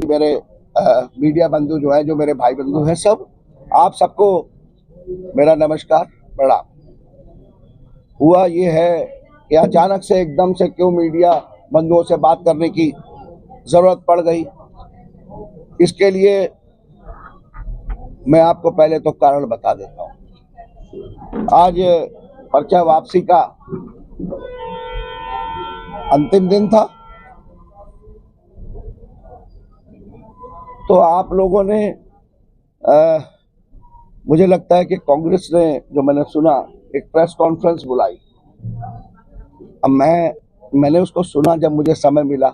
मेरे मीडिया बंधु जो है, जो मेरे भाई बंधु हैं, सब आप सबको मेरा नमस्कार प्रणाम। हुआ ये है कि अचानक से एकदम से क्यों मीडिया बंधुओं से बात करने की जरूरत पड़ गई, इसके लिए मैं आपको पहले तो कारण बता देता हूँ। आज पर्चा वापसी का अंतिम दिन था, तो आप लोगों ने मुझे लगता है कि कांग्रेस ने, जो मैंने सुना, एक प्रेस कॉन्फ्रेंस बुलाई। अब मैंने उसको सुना जब मुझे समय मिला,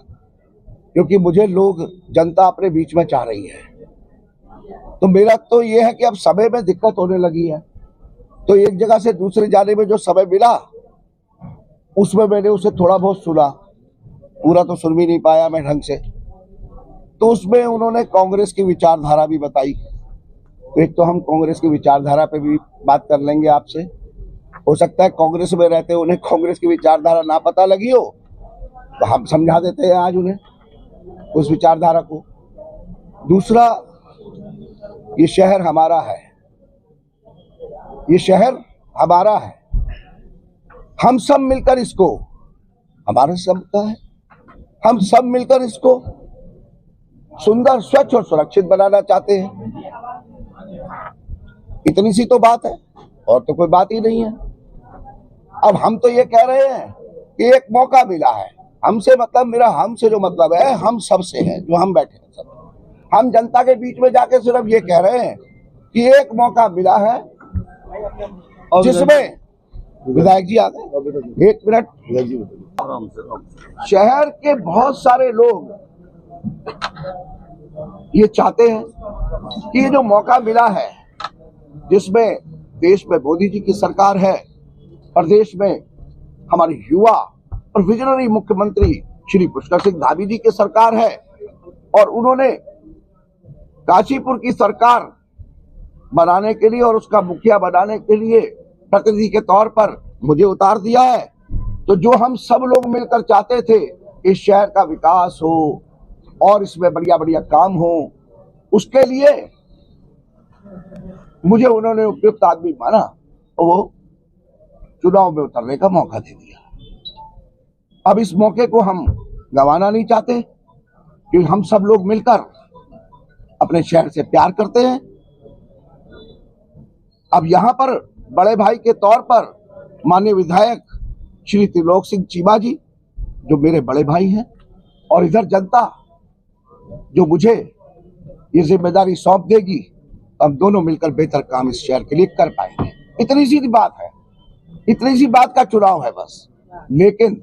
क्योंकि मुझे लोग, जनता अपने बीच में चाह रही है। तो मेरा तो ये है कि अब समय में दिक्कत होने लगी है, तो एक जगह से दूसरी जाने में जो समय मिला उसमें मैंने उसे थोड़ा बहुत सुना, पूरा तो सुन भी नहीं पाया मैं ढंग से। तो उसमें उन्होंने कांग्रेस की विचारधारा भी बताई। तो एक तो हम कांग्रेस की विचारधारा पे भी बात कर लेंगे आपसे। हो सकता है कांग्रेस में रहते उन्हें कांग्रेस की विचारधारा ना पता लगी हो, तो हम समझा देते हैं आज उन्हें उस विचारधारा को। दूसरा, ये शहर हमारा है, ये शहर हमारा है। हम सब मिलकर इसको, हमारा सबका है, हम सब मिलकर इसको सुंदर, स्वच्छ और सुरक्षित बनाना चाहते हैं। इतनी सी तो बात है, और तो कोई बात ही नहीं है। अब हम तो ये कह रहे हैं कि एक मौका मिला है, हमसे मतलब, मेरा हमसे जो मतलब है, हम सब से है, जो हम बैठे हैं सब। हम जनता के बीच में जाके सिर्फ ये कह रहे हैं कि एक मौका मिला है जिसमें, विधायक जी आ गए, एक मिनट। शहर के बहुत सारे लोग ये चाहते हैं कि ये जो मौका मिला है, जिसमें देश में मोदी जी की सरकार है, प्रदेश में हमारे युवा और विजनरी मुख्यमंत्री श्री पुष्कर सिंह धामी जी की सरकार है, और उन्होंने काशीपुर की सरकार बनाने के लिए और उसका मुखिया बनाने के लिए प्रतिनिधि के तौर पर मुझे उतार दिया है। तो जो हम सब लोग मिलकर चाहते थे, इस शहर का विकास हो और इसमें बढ़िया बढ़िया काम हो, उसके लिए मुझे उन्होंने उपयुक्त आदमी माना और वो चुनाव में उतरने का मौका दे दिया। अब इस मौके को हम गंवाना नहीं चाहते, क्योंकि हम सब लोग मिलकर अपने शहर से प्यार करते हैं। अब यहाँ पर बड़े भाई के तौर पर माननीय विधायक श्री त्रिलोक सिंह चीमा जी, जो मेरे बड़े भाई हैं, और इधर जनता जो मुझे ये जिम्मेदारी सौंप देगी, हम दोनों मिलकर बेहतर काम इस शहर के लिए कर पाएंगे। इतनी सी बात है, इतनी सी बात का चुनाव है बस। लेकिन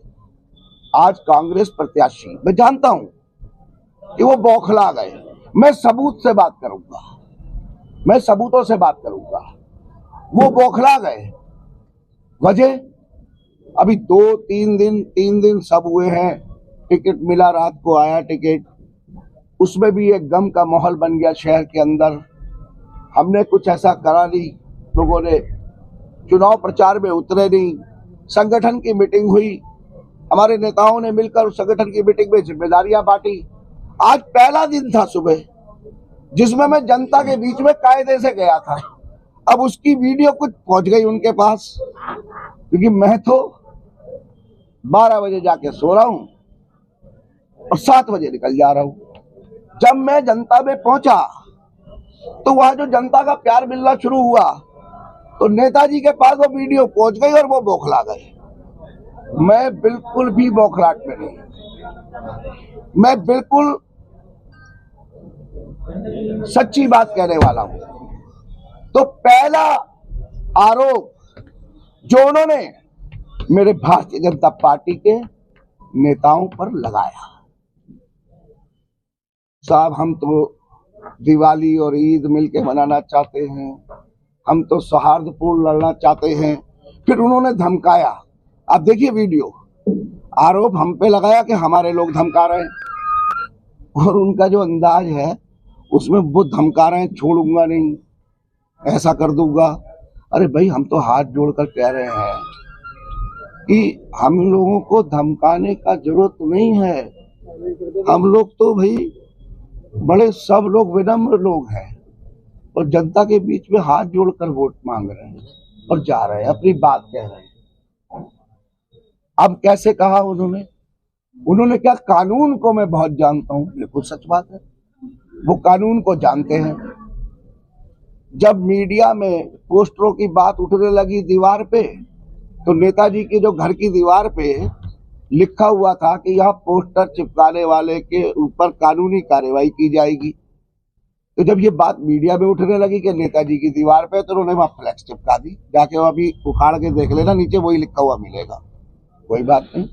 आज कांग्रेस प्रत्याशी, मैं जानता हूं कि वो बौखला गए। मैं सबूत से बात करूंगा, मैं सबूतों से बात करूंगा। वो बौखला गए। वजह, अभी 3 दिन सब हुए हैं, टिकट मिला, रात को आया टिकट, उसमें भी एक गम का माहौल बन गया शहर के अंदर। हमने कुछ ऐसा करा नहीं, लोगों ने चुनाव प्रचार में उतरे नहीं। संगठन की मीटिंग हुई, हमारे नेताओं ने मिलकर उस संगठन की मीटिंग में जिम्मेदारियां बांटी। आज पहला दिन था सुबह, जिसमें मैं जनता के बीच में कायदे से गया था। अब उसकी वीडियो कुछ पहुंच गई उनके पास, क्योंकि मैं तो 12 बजे जाके सो रहा हूं और 7 बजे निकल जा रहा हूं। जब मैं जनता में पहुंचा तो वहां जो जनता का प्यार मिलना शुरू हुआ, तो नेताजी के पास वो वीडियो पहुंच गई और वो बौखला गए। मैं बिल्कुल भी बौखलाहट में नहीं, मैं बिल्कुल सच्ची बात कहने वाला हूं। तो पहला आरोप जो उन्होंने मेरे भारतीय जनता पार्टी के नेताओं पर लगाया, साहब हम तो दिवाली और ईद मिलके मनाना चाहते हैं, हम तो सौहार्दपूर्ण लड़ना चाहते हैं। फिर उन्होंने धमकाया। आप देखिए वीडियो, आरोप हम पे लगाया कि हमारे लोग धमका रहे हैं, और उनका जो अंदाज है उसमें वो धमका रहे हैं, छोड़ूंगा नहीं, ऐसा कर दूंगा। अरे भाई, हम तो हाथ जोड़कर कह रहे हैं कि हम लोगों को धमकाने का जरूरत नहीं है। हम लोग तो भाई बड़े सब लोग विनम्र लोग हैं और जनता के बीच में हाथ जोड़कर वोट मांग रहे हैं और जा रहे हैं, अपनी बात कह रहे हैं। अब कैसे कहा उन्होंने क्या, कानून को मैं बहुत जानता हूं, बिल्कुल सच बात है, वो कानून को जानते हैं। जब मीडिया में पोस्टरों की बात उठने लगी दीवार पे, तो नेताजी के जो घर की दीवार पे लिखा हुआ था कि यहाँ पोस्टर चिपकाने वाले के ऊपर कानूनी कार्रवाई की जाएगी। तो जब ये बात मीडिया में उठने लगी कि नेताजी की दीवार पे, तो उन्होंने वहां फ्लैक्स चिपका दी, जाके वो अभी उखाड़ के देख लेना, नीचे वही लिखा हुआ मिलेगा, कोई बात नहीं।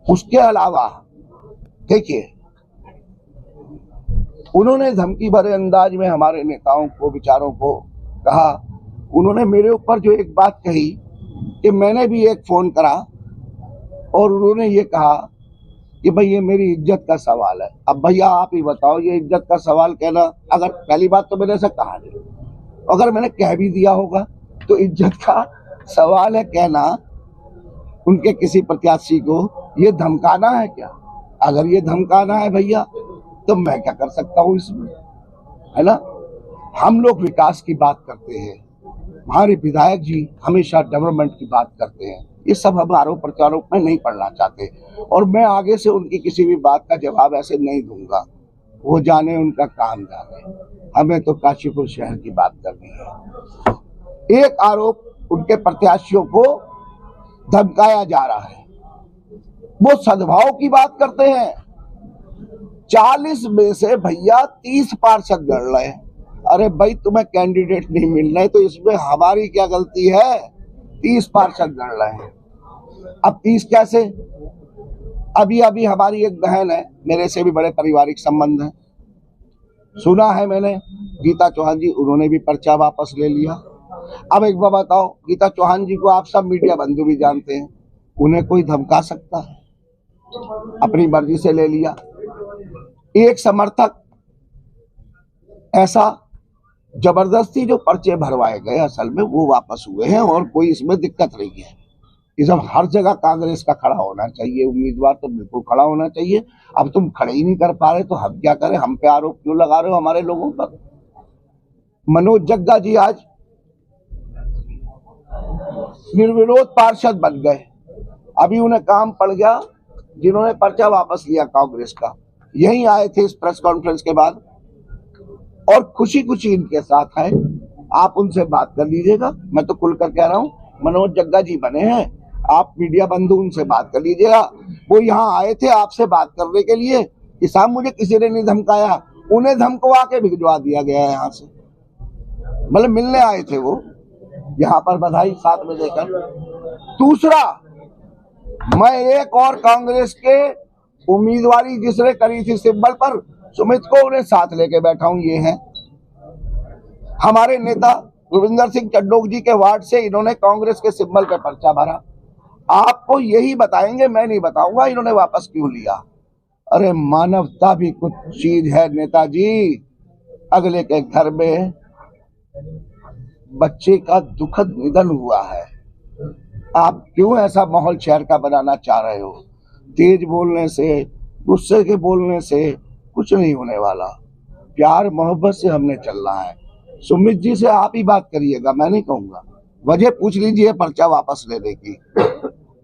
उसके अलावा देखिए, उन्होंने धमकी भरे अंदाज में हमारे नेताओं को, विचारों को कहा। उन्होंने मेरे ऊपर जो एक बात कही कि मैंने भी एक फोन करा और उन्होंने ये कहा कि भाई ये मेरी इज्जत का सवाल है। अब भैया आप ही बताओ, ये इज्जत का सवाल कहना, अगर पहली बात तो मैंने ऐसा कहा नहीं, अगर मैंने कह भी दिया होगा तो इज्जत का सवाल है कहना उनके किसी प्रत्याशी को, ये धमकाना है क्या? अगर ये धमकाना है भैया तो मैं क्या कर सकता हूँ इसमें, है ना। हम लोग विकास की बात करते हैं, हमारे विधायक जी हमेशा डेवलपमेंट की बात करते हैं। ये सब हम आरोप प्रत्यारोप में नहीं पढ़ना चाहते और मैं आगे से उनकी किसी भी बात का जवाब ऐसे नहीं दूंगा, वो जाने, उनका काम जाने। हमें तो काशीपुर शहर की बात करनी है। एक आरोप, उनके प्रत्याशियों को धमकाया जा रहा है, वो सद्भाव की बात करते हैं। 40 में से भैया 30 पार्षद लड़ रहे हैं। अरे भाई, तुम्हें कैंडिडेट नहीं मिल रहे तो इसमें हमारी क्या गलती है? 30 पार्षद लड़ रहे हैं। अब 30 कैसे? अभी हमारी एक बहन है, मेरे से भी बड़े पारिवारिक संबंध है, सुना है मैंने, गीता चौहान जी, उन्होंने भी पर्चा वापस ले लिया। अब एक बात बताओ, गीता चौहान जी को आप सब मीडिया बंधु भी जानते हैं, उन्हें कोई धमका सकता है? अपनी मर्जी से ले लिया। एक समर्थक ऐसा जबरदस्ती जो पर्चे भरवाए गए असल में वो वापस हुए हैं और कोई इसमें दिक्कत नहीं है। ये सब हर जगह कांग्रेस का खड़ा होना चाहिए, उम्मीदवार तो बिल्कुल खड़ा होना चाहिए। अब तुम खड़े ही नहीं कर पा रहे तो हम क्या करें? हम पे आरोप क्यों लगा रहे हो हमारे लोगों पर? मनोज जग्गा जी आज निर्विरोध पार्षद बन गए, अभी उन्हें काम पड़ गया, जिन्होंने पर्चा वापस लिया कांग्रेस का, यही आए थे इस प्रेस कॉन्फ्रेंस के बाद और खुशी खुशी इनके साथ है। आप उनसे बात कर लीजिएगा, मैं तो खुलकर कह रहा हूं, मनोज जग्गा जी बने हैं, आप मीडिया बंधु उनसे बात कर लीजिएगा। वो यहाँ आए थे आपसे बात करने के लिए कि साहब मुझे किसी ने नहीं धमकाया, उन्हें धमकवा के भिजवा दिया गया है यहाँ से, मतलब मिलने आए थे वो यहाँ पर, बधाई साथ में देकर। दूसरा, मैं एक और कांग्रेस के उम्मीदवारी जिसने करी थी सिंबल पर, सुमित को, उन्हें साथ लेके बैठा हूं। ये हैं हमारे नेता गोविंदर सिंह चड्डोक जी के वार्ड से, इन्होंने कांग्रेस के सिंबल पे पर्चा भरा। आपको यही बताएंगे, मैं नहीं बताऊंगा इन्होंने वापस क्यों लिया। अरे मानवता भी कुछ चीज है नेताजी। अगले के घर में बच्चे का दुखद निधन हुआ है, आप क्यों ऐसा माहौल शहर का बनाना चाह रहे हो? तेज बोलने से, गुस्से के बोलने से कुछ नहीं होने वाला। प्यार मोहब्बत से हमने चलना है। सुमित जी से आप ही बात करिएगा, मैं नहीं कहूंगा। वजह पूछ लीजिए पर्चा वापस लेने की।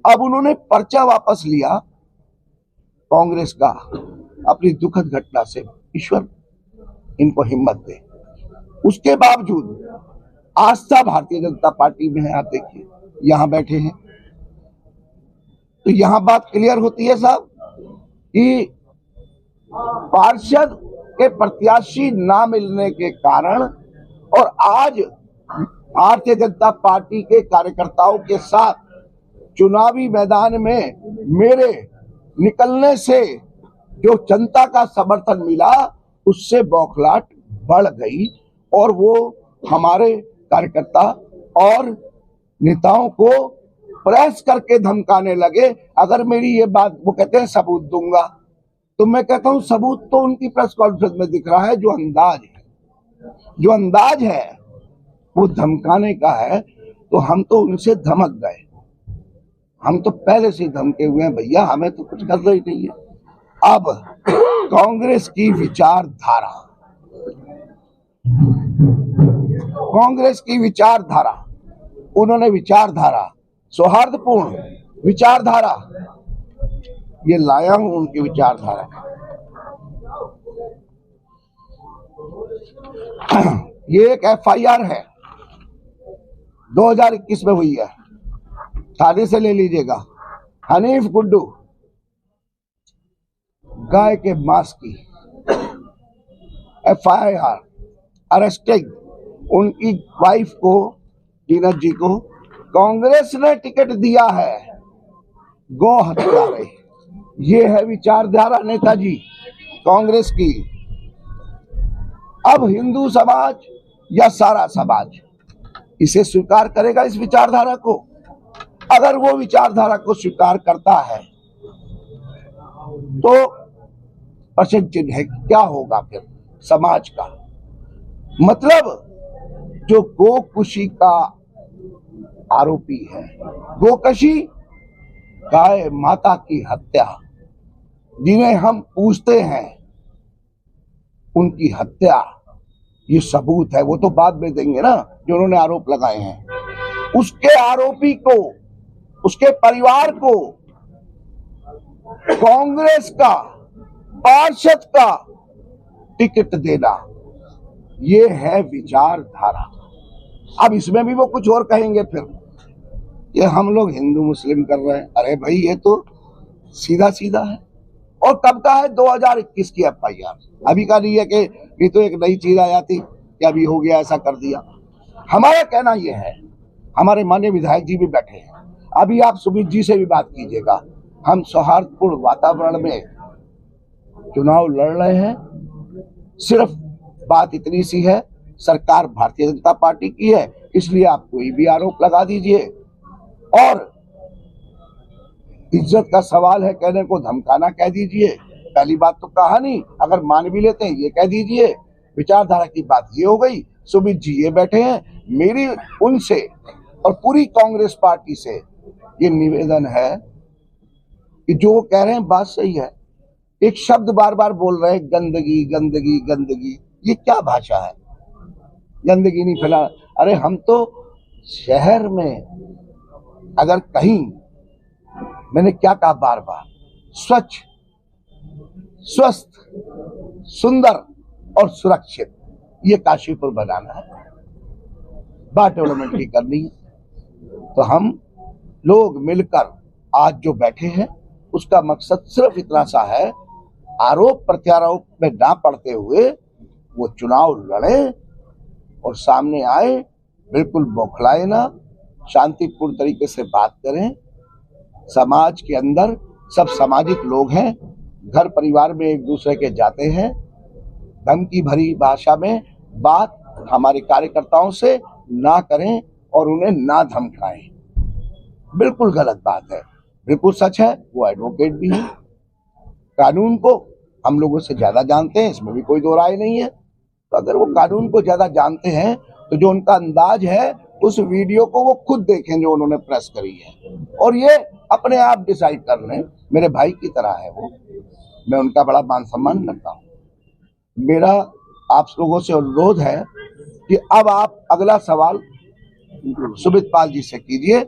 अब उन्होंने पर्चा वापस लिया कांग्रेस का, अपनी दुखद घटना से, ईश्वर इनको हिम्मत दे। उसके बावजूद आस्था भारतीय जनता पार्टी में है। आप देखिए यहां बैठे हैं, तो यहां बात क्लियर होती है साहब कि पार्षद के प्रत्याशी ना मिलने के कारण और आज भारतीय जनता पार्टी के कार्यकर्ताओं के साथ चुनावी मैदान में मेरे निकलने से जो जनता का समर्थन मिला, उससे बौखलाहट बढ़ गई और वो हमारे कार्यकर्ता और नेताओं को प्रेस करके धमकाने लगे। अगर मेरी ये बात, वो कहते हैं सबूत दूंगा, तो मैं कहता हूं सबूत तो उनकी प्रेस कॉन्फ्रेंस में दिख रहा है। जो अंदाज है वो धमकाने का है, तो हम तो उनसे धमक गए। हम तो पहले से धमके हुए हैं भैया, हमें तो कुछ कर रही नहीं है। अब कांग्रेस की विचारधारा, कांग्रेस की विचारधारा, उन्होंने विचारधारा, सौहार्दपूर्ण विचारधारा, ये लाया हूं उनकी विचारधारा। ये एक FIR है, 2021 में हुई है, थाने से ले लीजिएगा। हनीफ गुड्डू, गाय के मांस की FIR, अरेस्टिंग उनकी वाइफ को, जीनत जी को कांग्रेस ने टिकट दिया है, गौ हत्यारे। ये है विचारधारा नेताजी कांग्रेस की। अब हिंदू समाज या सारा समाज इसे स्वीकार करेगा, इस विचारधारा को? अगर वो विचारधारा को स्वीकार करता है तो प्रश्न चिन्ह है, क्या होगा फिर समाज का? मतलब जो गोकुशी का आरोपी है, गोकशी, गाय माता की हत्या, जिन्हें हम पूछते हैं उनकी हत्या, ये सबूत है। वो तो बाद में देंगे ना, जो उन्होंने आरोप लगाए हैं। उसके आरोपी को, उसके परिवार को कांग्रेस का पार्षद का टिकट देना, ये है विचारधारा। अब इसमें भी वो कुछ और कहेंगे फिर, ये हम लोग हिंदू मुस्लिम कर रहे हैं। अरे भाई, ये तो सीधा सीधा है। और कब का है? 2021 की FIR, अभी का नहीं है कि ये तो एक नई चीज आ जाती कि अभी हो गया, ऐसा कर दिया। हमारा कहना यह है, हमारे माननीय विधायक जी भी बैठे हैं, अभी आप सुमित जी से भी बात कीजिएगा। हम सौहार्दपूर्ण वातावरण में चुनाव लड़ रहे हैं। सिर्फ बात इतनी सी है, सरकार भारतीय जनता पार्टी की है, इसलिए आप कोई भी आरोप लगा दीजिए। और इज्जत का सवाल है, कहने को धमकाना कह दीजिए। पहली बात तो कहा नहीं, अगर मान भी लेते हैं ये कह दीजिए। विचारधारा की बात ये हो गई। सुमित जी ये बैठे हैं, मेरी उनसे और पूरी कांग्रेस पार्टी से ये निवेदन है कि जो कह रहे हैं बात सही है। एक शब्द बार बार बोल रहे हैं, गंदगी गंदगी गंदगी। ये क्या भाषा है? गंदगी नहीं फैला। अरे हम तो शहर में अगर कहीं, मैंने क्या कहा बार बार, स्वच्छ, स्वस्थ, सुंदर और सुरक्षित, ये काशीपुर बनाना है, बात डेवलपमेंट की करनी है। तो हम लोग मिलकर आज जो बैठे हैं, उसका मकसद सिर्फ इतना सा है, आरोप प्रत्यारोप में ना पड़ते हुए वो चुनाव लड़े और सामने आए, बिल्कुल बौखलाए ना, शांतिपूर्ण तरीके से बात करें। समाज के अंदर सब सामाजिक लोग हैं, घर परिवार में एक दूसरे के जाते हैं। धमकी भरी भाषा में बात हमारे कार्यकर्ताओं से ना करें और उन्हें ना धमकाएं, बिल्कुल गलत बात है। बिल्कुल सच है, वो एडवोकेट भी है, कानून को हम लोगों से ज्यादा जानते हैं, इसमें भी कोई दो राय नहीं है। तो अगर वो कानून को ज्यादा जानते हैं तो जो उनका अंदाज है, उस वीडियो को वो खुद देखें जो उन्होंने प्रेस करी है, और ये अपने आप डिसाइड कर लें। मेरे भाई की तरह है वो, मैं उनका बड़ा मान सम्मान करता हूँ। मेरा आप लोगों से अनुरोध है कि अब आप अगला सवाल सुमित पाल जी से कीजिए,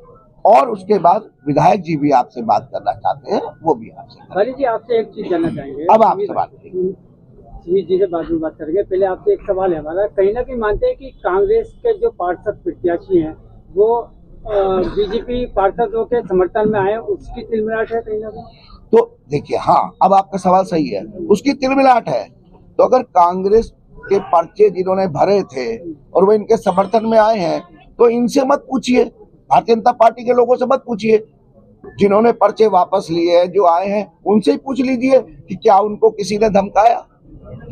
और उसके बाद विधायक जी भी आपसे बात करना चाहते हैं, वो भी आपसे। जी आपसे एक चीज जानना चाहेंगे। अब आपसे बात करेंगे, सुमित जी से बाद में बात करेंगे। पहले आपसे एक सवाल है हमारा, कहीं ना कहीं मानते हैं कि कांग्रेस के जो पार्षद प्रत्याशी हैं वो बीजेपी पार्षदों के समर्थन में आए, उसकी तिलमिलाट है कहीं ना कहीं? तो देखिए, हाँ, अब आपका सवाल सही है, उसकी तिलमिलाट है। तो अगर कांग्रेस के पर्चे जिन्होंने भरे थे और वो इनके समर्थन में आए हैं, तो इनसे मत पूछिए, भारतीय जनता पार्टी के लोगों से मत पूछिए। जिन्होंने पर्चे वापस लिए हैं, जो आए हैं, उनसे ही पूछ लीजिए कि क्या उनको किसी ने धमकाया,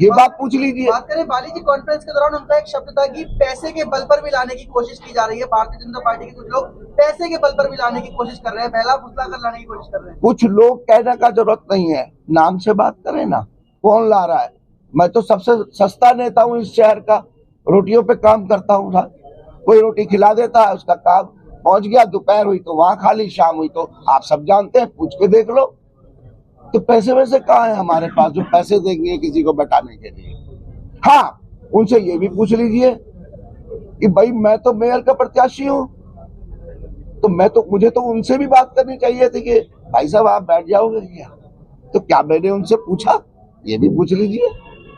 ये बात पूछ लीजिए। बात करें बाली जी, कॉन्फ्रेंस के दौरान उनका एक शब्द था कि पैसे के बल पर भी लाने की कोशिश की जा रही है। भारतीय जनता पार्टी के कुछ लोग पैसे के बल पर भी लाने की कोशिश कर रहे हैं, बहला फुसला कर लाने की कोशिश कर रहे हैं। कुछ लोग कहने का जरूरत नहीं है, नाम से बात करें ना, कौन ला रहा है? मैं तो सबसे सस्ता नेता हूँ इस शहर का, रोटियों पे काम करता हूँ। कोई रोटी खिला देता है, उसका काम पहुंच गया, दोपहर हुई तो वहां खा ली, शाम हुई तो आप सब जानते हैं, पूछ के देख लो। तो पैसे वैसे कहाँ है हमारे पास जो पैसे देंगे किसी को बैठाने के लिए? हाँ, उनसे ये भी पूछ लीजिए कि भाई मैं तो मेयर का प्रत्याशी हूँ, तो मुझे तो उनसे भी बात करनी चाहिए थी कि भाई साहब आप बैठ जाओगे क्या? तो क्या मैंने उनसे पूछा? ये भी पूछ लीजिए।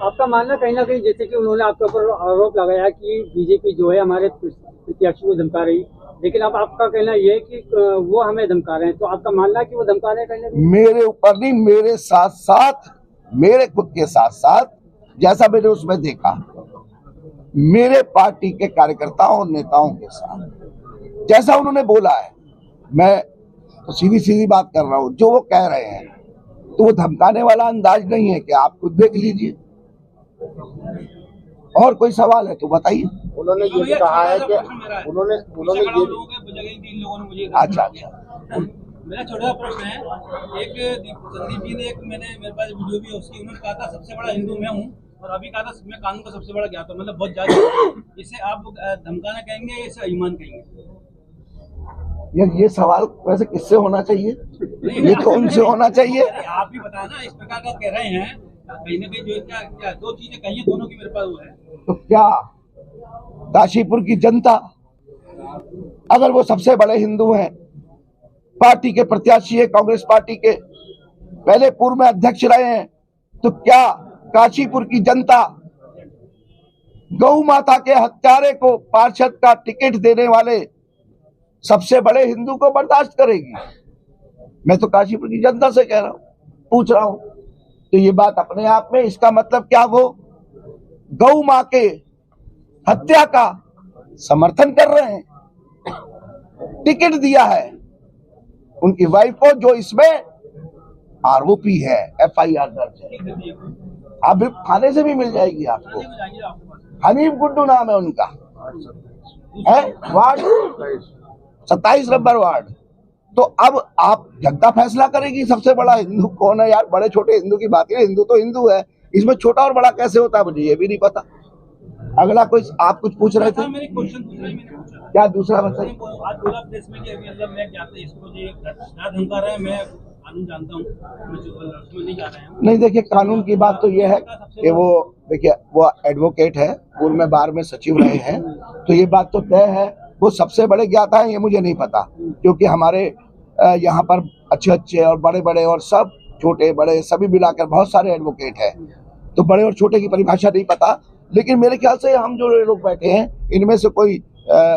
आपका मानना कहीं ना कहीं जैसे कि उन्होंने आपके ऊपर आरोप लगाया कि बीजेपी जो है हमारे प्रत्याशी को धमका रही, लेकिन अब आपका कहना ये है कि वो हमें धमका रहे हैं, तो आपका मानना है कि वो धमका रहे हैं कहीं ना कहीं? मेरे ऊपर नहीं, मेरे साथ साथ, मेरे खुद के साथ साथ, जैसा मैंने उसमें देखा, मेरे पार्टी के कार्यकर्ताओं और नेताओं के साथ जैसा उन्होंने बोला है, मैं तो सीधी सीधी बात कर रहा हूँ, जो वो कह रहे हैं तो वो धमकाने वाला अंदाज नहीं है कि आप खुद देख लीजिए। और कोई सवाल है तो बताइए। उन्होंने ये भी कहा है कि उन्होंने ये अच्छा मेरा छोटा प्रश्न है, एक संदीप जी ने मेरे पास वीडियो भी है उसकी, उन्होंने कहा था सबसे बड़ा हिंदू मैं हूँ, और अभी कहा था मैं कानून का सबसे बड़ा ज्ञाता हूँ, मतलब बहुत ज्यादा। इसे आप धमकाना कहेंगे या इसे ईमान कहेंगे? ये सवाल वैसे किससे होना चाहिए? ये तो उनसे होना चाहिए। आप भी बताए ना, इस प्रकार का कह रहे हैं, कहीं ना कहीं जो क्या दो चीजें कही है, दोनों की मेरे पास वो है। तो क्या काशीपुर की जनता, अगर वो सबसे बड़े हिंदू हैं, पार्टी के प्रत्याशी है, कांग्रेस पार्टी के पहले पूर्व में अध्यक्ष रहे हैं, तो क्या काशीपुर की जनता गौ माता के हत्यारे को पार्षद का टिकट देने वाले सबसे बड़े हिंदू को बर्दाश्त करेगी? मैं तो काशीपुर की जनता से कह रहा हूं, पूछ रहा हूं। तो ये बात अपने आप में, इसका मतलब क्या वो गौ मां के हत्या का समर्थन कर रहे हैं? टिकट दिया है उनकी वाइफ को, जो इसमें आरोपी है, FIR दर्ज है। आप थाने से भी मिल जाएगी आपको। हनीफ गुड्डू नाम है उनका, है वार्ड 27 नंबर वार्ड। तो अब आप, जनता फैसला करेगी सबसे बड़ा हिंदू कौन है। यार बड़े छोटे हिंदू की बात है, हिंदू तो हिंदू है, इसमें छोटा और बड़ा कैसे होता है मुझे ये भी नहीं पता। अगला कोई आप कुछ पूछ रहे थे? क्या दूसरा बताइए। आज पूरा प्रेस में धमका रहा है, मैं कानून जानता हूँ, नहीं जा रहे हैं। नहीं, देखिए कानून की बात तो ये है कि वो, देखिए वो एडवोकेट है, पूर्व में बार में सचिव रहे हैं, तो ये बात तो तय है वो सबसे बड़े ज्ञाता है, ये मुझे नहीं पता, क्योंकि हमारे यहाँ पर अच्छे अच्छे और बड़े बड़े और सब छोटे बड़े सभी मिलाकर बहुत सारे एडवोकेट हैं, तो बड़े और छोटे की परिभाषा नहीं पता। लेकिन मेरे ख्याल से हम जो लोग बैठे हैं इनमें से कोई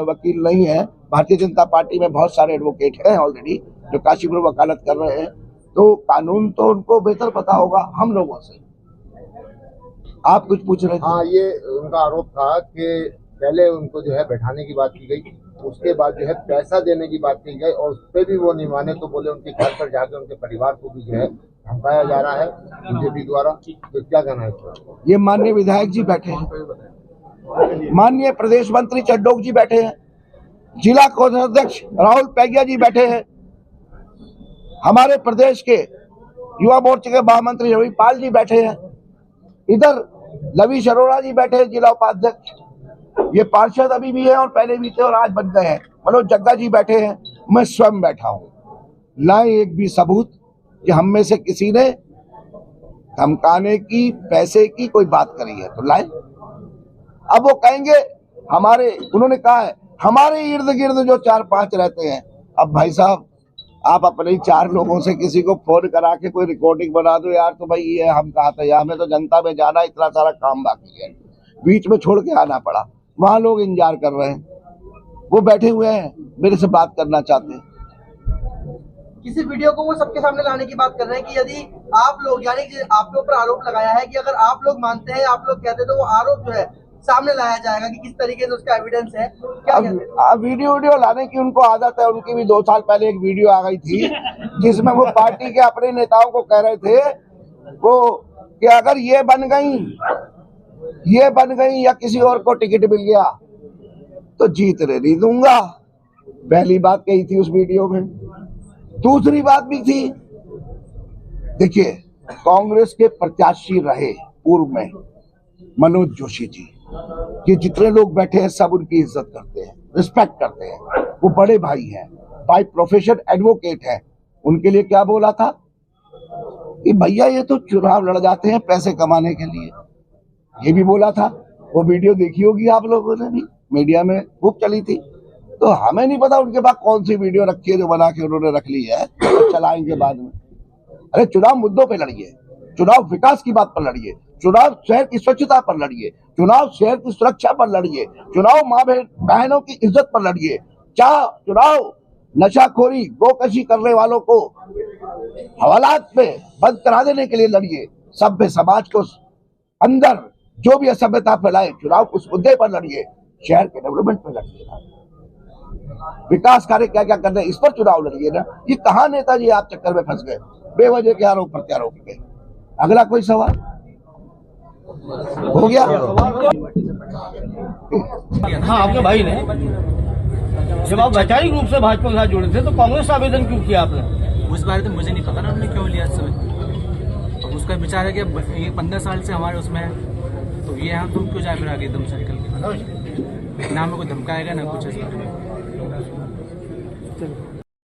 वकील नहीं है। भारतीय जनता पार्टी में बहुत सारे एडवोकेट हैं ऑलरेडी जो काशीपुर वकालत कर रहे हैं, तो कानून तो उनको बेहतर पता होगा हम लोगों से। आप कुछ पूछ रहे थे? हाँ, ये उनका आरोप था कि पहले उनको जो है बैठाने की बात की गई, उसके बाद जो है पैसा देने की बात की गई, और उस पर भी वो नहीं माने, तो बोले उनके घर पर जाकर उनके परिवार को भी जो है धमकाया जा रहा है बीजेपी द्वारा। तो क्या कहना है इस पर? ये माननीय विधायक जी बैठे हैं, माननीय प्रदेश मंत्री चड्डोक जी बैठे हैं, जिला कोषाध्यक्ष राहुल पैगिया जी बैठे हैं, हमारे प्रदेश के युवा मोर्चे के महामंत्री रविपाल जी बैठे हैं, इधर लवीश अरोड़ा जी बैठे हैं जिला उपाध्यक्ष, ये पार्षद अभी भी है और पहले भी थे और आज बन गए हैं, मनोज जग्गा जी बैठे हैं, मैं स्वयं बैठा हूं। लाए एक भी सबूत कि हम में से किसी ने धमकाने की, पैसे की कोई बात करी है तो लाए। अब वो कहेंगे हमारे, उन्होंने कहा है हमारे इर्द गिर्द जो 4-5 रहते हैं। अब भाई साहब आप अपने 4 लोगों से किसी को फोन करा के कोई रिकॉर्डिंग बना दो यार, तो भाई ये हम कहा था यार, हमें तो जनता में जाना, इतना सारा काम बाकी है, बीच में छोड़ के आना पड़ा। वहां लोग इंतजार कर रहे हैं, वो बैठे हुए हैं, मेरे से बात करना चाहते हैं। किसी वीडियो को वो सबके सामने लाने की बात कर रहे हैं कि यदि आप लोग, यानी कि आपके ऊपर आरोप लगाया है कि अगर आप लोग मानते हैं, आप लोग कहते हैं, तो वो आरोप जो है सामने लाया जाएगा कि किस तरीके से उसका एविडेंस है। क्या कहते हैं? वीडियो लाने की उनको आदत है, उनकी भी 2 साल पहले एक वीडियो आ गई थी जिसमें वो पार्टी के अपने नेताओं को कह रहे थे वो कि अगर ये बन गई या किसी और को टिकट मिल गया तो जीतने नहीं दूंगा। पहली बात कही थी उस वीडियो में। दूसरी बात भी थी, देखिए कांग्रेस के प्रत्याशी रहे पूर्व में मनोज जोशी जी, ये जितने लोग बैठे हैं सब उनकी इज्जत करते हैं, रिस्पेक्ट करते हैं, वो बड़े भाई हैं, बाय प्रोफेशन एडवोकेट हैं। उनके लिए क्या बोला था कि भैया ये तो चुनाव लड़ जाते हैं पैसे कमाने के लिए, ये भी बोला था। वो वीडियो देखी होगी आप लोगों ने भी, मीडिया में खूब चली थी। तो हमें नहीं पता उनके पास कौन सी वीडियो रखी है जो बना के उन्होंने रख ली है तो चलाएंगे बाद में। अरे चुनाव मुद्दों पे लड़िए, चुनाव विकास की बात पर लड़िए, चुनाव शहर की स्वच्छता पर लड़िए, चुनाव शहर की सुरक्षा पर लड़िए, चुनाव माँ बहनों की इज्जत पर लड़िए, चुनाव नशाखोरी गोकशी करने वालों को हवालात पे बंद करा देने के लिए लड़िए, सभ्य समाज को अंदर जो भी असभ्यता फैलाए चुनाव उस मुद्दे पर लड़िए, शहर के डेवलपमेंट पे लड़िए, विकास कार्य क्या क्या करने इस पर चुनाव लड़िए ना। ये कहाँ नेताजी आप चक्कर में फंस गए बेवजह के आरोप प्रत्यारोप पे। अगला कोई सवाल हो गया? हाँ, आपके भाई ने जब आप वैचारिक रूप से भाजपा के साथ जुड़े थे तो कांग्रेस का आवेदन क्यों किया आपने? उस बारे तो मुझे नहीं पता ना उन्होंने क्यों लिया इस समय। अब उसका विचार है कि ये 15 साल से हमारे उसमें है, तो ये हम तुम क्यों जाए फिर आगे एकदम से निकल के, ना हमें कोई धमकाएगा ना कुछ।